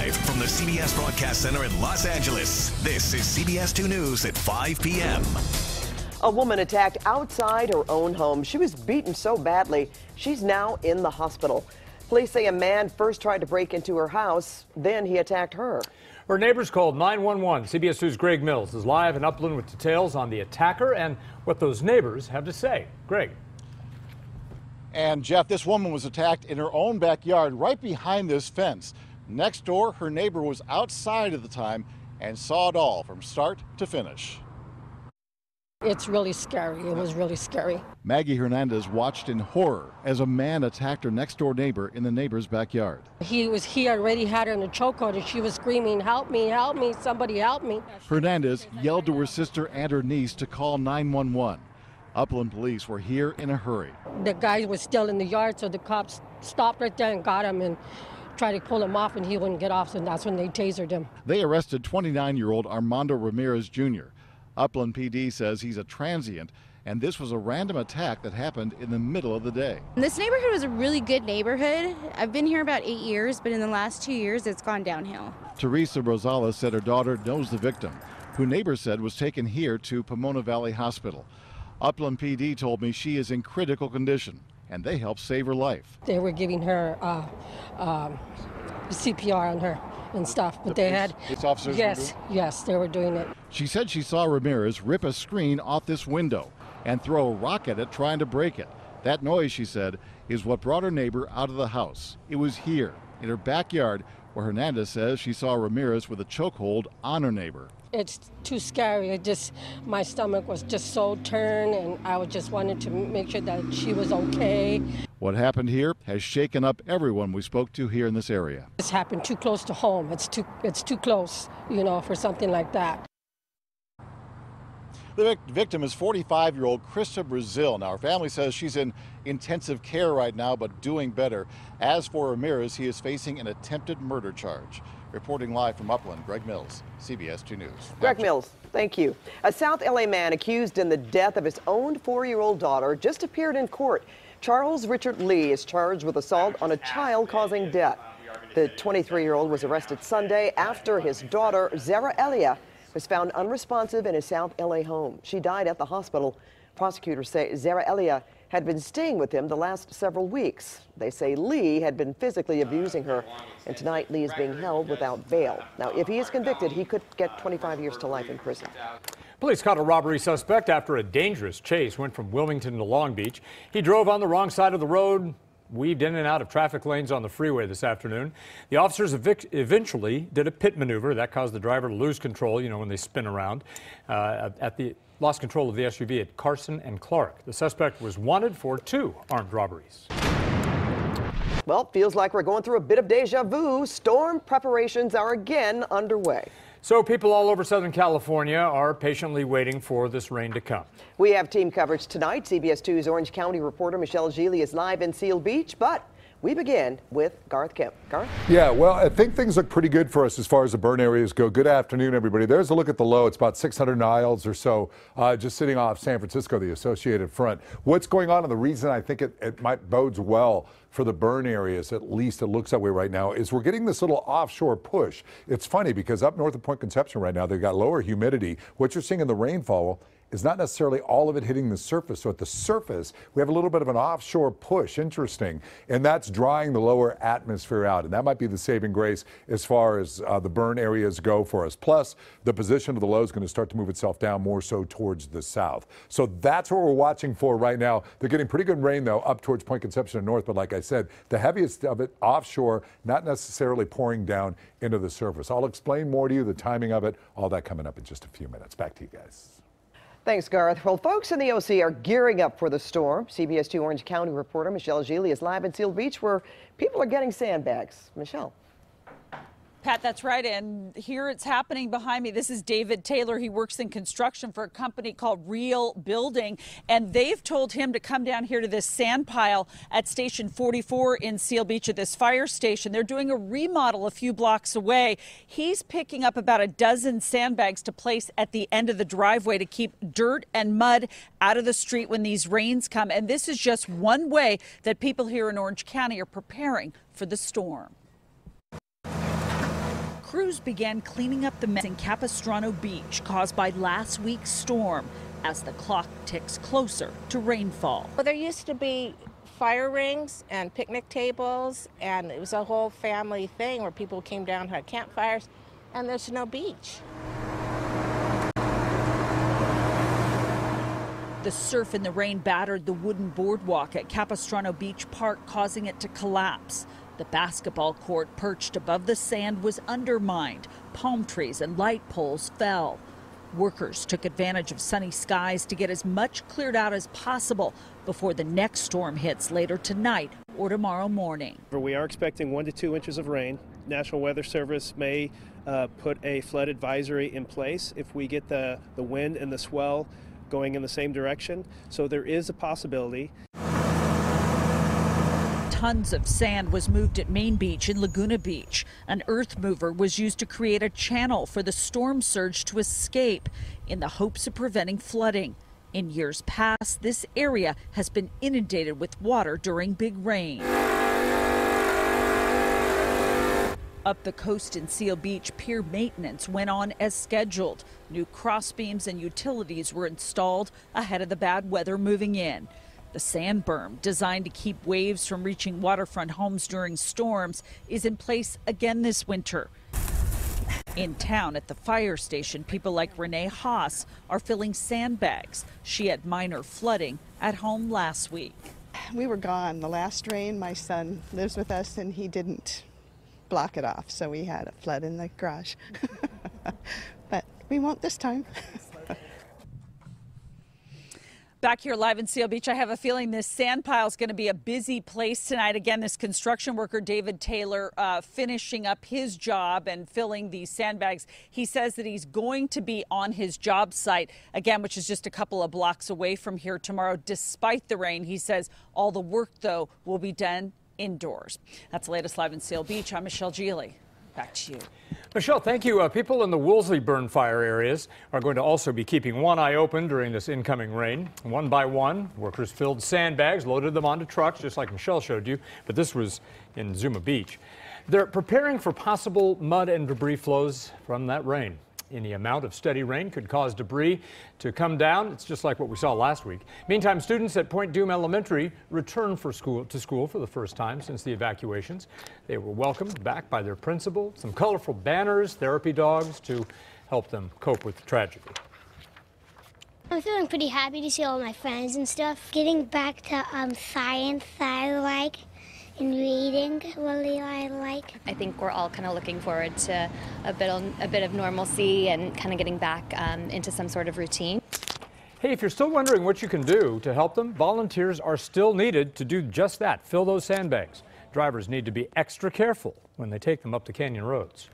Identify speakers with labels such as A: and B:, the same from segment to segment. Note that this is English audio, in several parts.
A: Live from the CBS Broadcast Center in Los Angeles, this is CBS2 News at 5 p.m.
B: A woman attacked outside her own home. She was beaten so badly, she's now in the hospital. Police say a man first tried to break into her house, then he attacked her.
C: Her neighbors called 911. CBS 2's Greg Mills is live in Upland with details on the attacker and what those neighbors have to say. Greg.
D: And Jeff, this woman was attacked in her own backyard right behind this fence. Next door, her neighbor was outside at the time and saw it all from start to finish.
E: It's really scary. It was really scary.
D: Maggie Hernandez watched in horror as a man attacked her next door neighbor in the neighbor's backyard.
E: He already had her in a chokehold and she was screaming, help me, somebody help me.
D: Hernandez yelled to her sister and her niece to call 911. Upland police were here in a hurry.
E: The guy was still in the yard, so the cops stopped right there and got him and tried to pull him off, and he wouldn't get off, and that's when they tasered him.
D: They arrested 29-year-old Armando Ramirez Jr. Upland PD says he's a transient, and this was a random attack that happened in the middle of the day.
F: This neighborhood was a really good neighborhood. I've been here about 8 years, but in the last 2 years, it's gone downhill.
D: Teresa Rosales said her daughter knows the victim, who neighbors said was taken here to Pomona Valley Hospital. Upland PD told me she is in critical condition, and they helped save her life.
E: They were giving her CPR on her and stuff, but they had...
D: Police officers
E: yes, they were doing it.
D: She said she saw Ramirez rip a screen off this window and throw a rock at it trying to break it. That noise, she said, is what brought her neighbor out of the house. It was here, in her backyard, where Hernandez says she saw Ramirez with a chokehold on her neighbor.
E: It's too scary. My stomach was just so turned, and I just wanted to make sure that she was okay.
D: What happened here has shaken up everyone we spoke to here in this area.
E: This happened too close to home. It's too close, for something like that.
D: The victim is 45-year-old Krista Brazil. Now, her family says she's in intensive care right now, but doing better. As for Ramirez, he is facing an attempted murder charge. Reporting live from Upland, Greg Mills, CBS 2 News.
B: Greg Mills, thank you. A South L.A. man accused in the death of his own 4-year-old daughter just appeared in court. Charles Richard Lee is charged with assault on a child causing death. The 23-year-old was arrested Sunday after his daughter, Zara Elia, was found unresponsive in his South L.A. home. She died at the hospital. Prosecutors say Zara Elia had been staying with him the last several weeks. They say Lee had been physically abusing her, and tonight Lee is being held without bail. Now, if he is convicted, he could get 25 years to life in prison.
C: Police caught a robbery suspect after a dangerous chase went from Wilmington to Long Beach. He drove on the wrong side of the road, weaved in and out of traffic lanes on the freeway this afternoon. The officers eventually did a pit maneuver that caused the driver to lose control, when they spin around, lost control of the SUV at Carson and Clark. The suspect was wanted for 2 armed robberies.
B: Well, feels like we're going through a bit of deja vu. Storm preparations are again underway.
C: So people all over Southern California are patiently waiting for this rain to come.
B: We have team coverage tonight. CBS 2's Orange County reporter Michelle Gili is live in Seal Beach, but we begin with Garth Kemp. Garth?
G: Yeah, well, I think things look pretty good for us as far as the burn areas go. Good afternoon, everybody. There's a look at the low. It's about 600 miles or so, just sitting off San Francisco, the Associated Front. What's going on, and the reason I think it might bodes well for the burn areas, at least it looks that way right now, is we're getting this little offshore push. It's funny because up north of Point Conception right now, they've got lower humidity. What you're seeing in the rainfall is not necessarily all of it hitting the surface. So at the surface, we have a little bit of an offshore push, interesting, and that's drying the lower atmosphere out. And that might be the saving grace as far as the burn areas go for us. Plus, the position of the low is going to start to move itself down more so towards the south. So that's what we're watching for right now. They're getting pretty good rain, though, up towards Point Conception and north. But like I said, the heaviest of it offshore, not necessarily pouring down into the surface. I'll explain more to you, the timing of it, all that coming up in just a few minutes. Back to you guys.
B: Thanks, Garth. Well, folks in the OC are gearing up for the storm. CBS 2 Orange County reporter Michelle Gili is live in Seal Beach, where people are getting sandbags. Michelle.
H: Pat, that's right. And here it's happening behind me. This is David Taylor. He works in construction for a company called Real Building. And they've told him to come down here to this sand pile at Station 44 in Seal Beach at this fire station. They're doing a remodel a few blocks away. He's picking up about a dozen sandbags to place at the end of the driveway to keep dirt and mud out of the street when these rains come. And this is just one way that people here in Orange County are preparing for the storm. crews began cleaning up the mess in Capistrano Beach caused by last week's storm as the clock ticks closer to rainfall.
I: Well, there used to be fire rings and picnic tables, and it was a whole family thing where people came down, had campfires, and there's no beach.
H: The surf and the rain battered the wooden boardwalk at Capistrano Beach Park, causing it to collapse. The basketball court perched above the sand was undermined. Palm trees and light poles fell. Workers took advantage of sunny skies to get as much cleared out as possible before the next storm hits later tonight or tomorrow morning.
J: We are expecting 1 to 2 inches of rain. National Weather Service may put a flood advisory in place if we get the wind and the swell going in the same direction. So there is a possibility.
H: Tons of sand was moved at Main Beach and Laguna Beach. An earth mover was used to create a channel for the storm surge to escape in the hopes of preventing flooding. In years past, this area has been inundated with water during big rain. Up the coast in Seal Beach, pier maintenance went on as scheduled. New crossbeams and utilities were installed ahead of the bad weather moving in. The sand berm, designed to keep waves from reaching waterfront homes during storms, is in place again this winter. In town at the fire station, people like Renee Haas are filling sandbags. She had minor flooding at home last week.
K: We were gone the last rain. My son lives with us and he didn't block it off, so we had a flood in the garage. But we won't this time.
H: Back here live in Seal Beach, I have a feeling this sand pile is going to be a busy place tonight. Again, this construction worker, David Taylor, finishing up his job and filling these sandbags. He says that he's going to be on his job site, again, which is just a couple of blocks away from here tomorrow, despite the rain. He says all the work, though, will be done indoors. That's the latest live in Seal Beach. I'm Michelle Geely. Back to you.
C: Michelle, thank you. People in the Woolsey burn fire areas are going to also be keeping one eye open during this incoming rain. One by one, workers filled sandbags, loaded them onto trucks, just like Michelle showed you, but this was in Zuma Beach. They're preparing for possible mud and debris flows from that rain. Any amount of steady rain could cause debris to come down. It's just like what we saw last week. Meantime, students at Point Dume Elementary returned to school for the first time since the evacuations. They were welcomed back by their principal, some colorful banners, therapy dogs to help them cope with the tragedy.
L: I'm feeling pretty happy to see all my friends and stuff. Getting back to science that I like. And reading really I like.
M: I think we're all kind of looking forward to a bit of normalcy and kind of getting back into some sort of routine.
C: Hey, if you're still wondering what you can do to help them, volunteers are still needed to do just that, fill those sandbags. Drivers need to be extra careful when they take them up the canyon roads.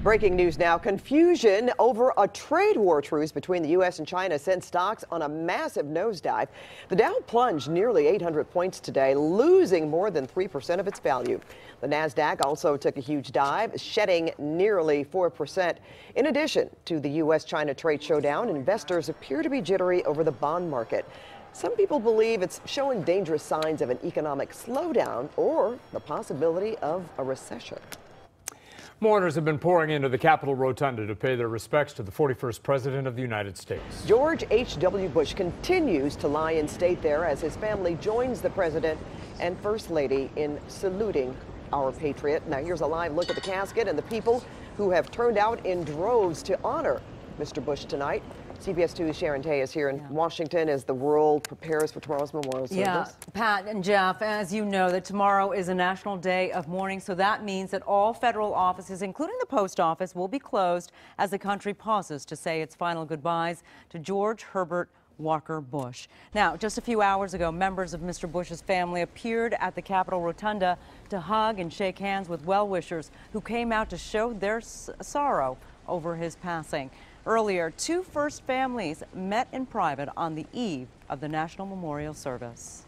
B: Breaking news now. Confusion over a trade war truce between the U.S. and China sent stocks on a massive nosedive. The Dow plunged nearly 800 points today, losing more than 3% of its value. The Nasdaq also took a huge dive, shedding nearly 4%. In addition to the U.S.-China trade showdown, investors appear to be jittery over the bond market. Some people believe it's showing dangerous signs of an economic slowdown or the possibility of a recession.
C: Mourners have been pouring into the Capitol Rotunda to pay their respects to the 41st President of the United States.
B: George H.W. Bush continues to lie in state there as his family joins the President and First Lady in saluting our patriot. Now here's a live look at the casket and the people who have turned out in droves to honor Mr. Bush tonight. CBS2's Sharon Tay is here in Washington as the world prepares for tomorrow's memorial service.
N: Yeah, Pat and Jeff, as you know, that tomorrow is a national day of mourning, so that means that all federal offices, including the post office, will be closed as the country pauses to say its final goodbyes to George Herbert Walker Bush. Now, just a few hours ago, members of Mr. Bush's family appeared at the Capitol Rotunda to hug and shake hands with well-wishers who came out to show their sorrow over his passing. Earlier, two First families met in private on the eve of the National Memorial Service.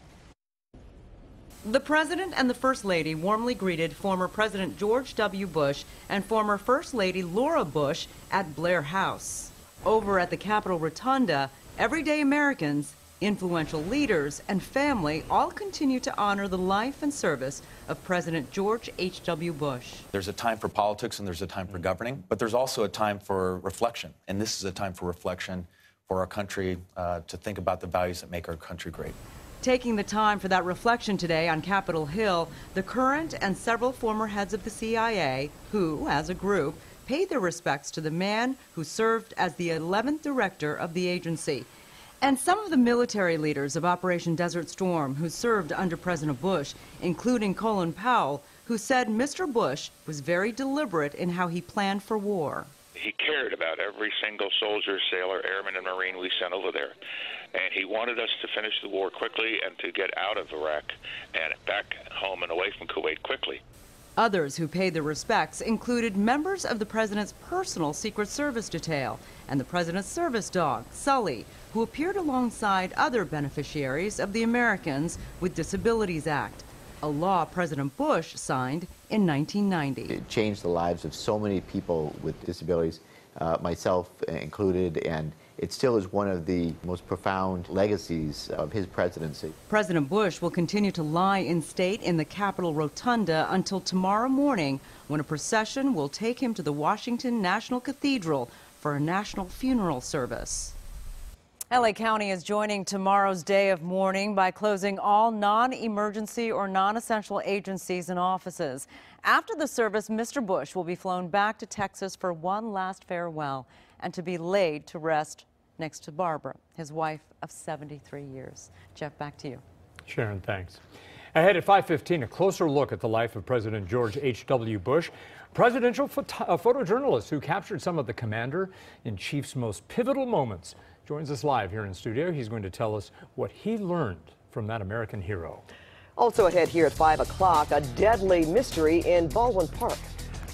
N: The President and the First Lady warmly greeted former President George W. Bush and former First Lady Laura Bush at Blair House. Over at the Capitol Rotunda, everyday Americans Influential leaders and family all continue to honor the life and service of President George H.W. Bush.
O: There's a time for politics and there's a time for governing, but there's also a time for reflection. And this is a time for reflection for our country, to think about the values that make our country great.
N: Taking the time for that reflection today on Capitol Hill, the current and several former heads of the CIA, who, as a group, paid their respects to the man who served as the 11th director of the agency. And some of the military leaders of Operation Desert Storm who served under President Bush, including Colin Powell, who said Mr. Bush was very deliberate in how he planned for war.
P: He cared about every single soldier, sailor, airman, and Marine we sent over there. And he wanted us to finish the war quickly and to get out of Iraq and back home and away from Kuwait quickly.
N: Others who paid their respects included members of the president's personal Secret Service detail and the president's service dog, Sully, who appeared alongside other beneficiaries of the Americans with Disabilities Act, a law President Bush signed in 1990.
Q: It changed the lives of so many people with disabilities, myself included, and it still is one of the most profound legacies of his presidency.
N: President Bush will continue to lie in state in the Capitol Rotunda until tomorrow morning, when a procession will take him to the Washington National Cathedral for a national funeral service. L.A. County is joining tomorrow's day of mourning by closing all non-emergency or non-essential agencies and offices. After the service, Mr. Bush will be flown back to Texas for one last farewell and to be laid to rest next to Barbara, his wife of 73 years. Jeff, back to you.
C: Sharon, thanks. Ahead at 5:15, a closer look at the life of President George H.W. Bush, presidential photojournalist who captured some of the commander-in-chief's most pivotal moments. Joins us live here in studio. He's going to tell us what he learned from that American hero.
B: Also ahead here at 5 o'clock, a deadly mystery in Baldwin Park.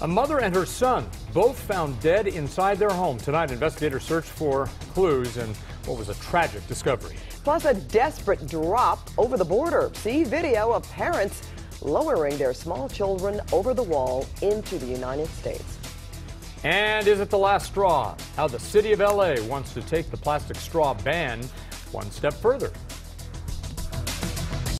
C: A mother and her son both found dead inside their home. Tonight, investigators search for clues in what was a tragic discovery.
B: Plus, a desperate drop over the border. See video of parents lowering their small children over the wall into the United States.
C: And is it the last straw? How the city of L.A. wants to take the plastic straw ban one step further.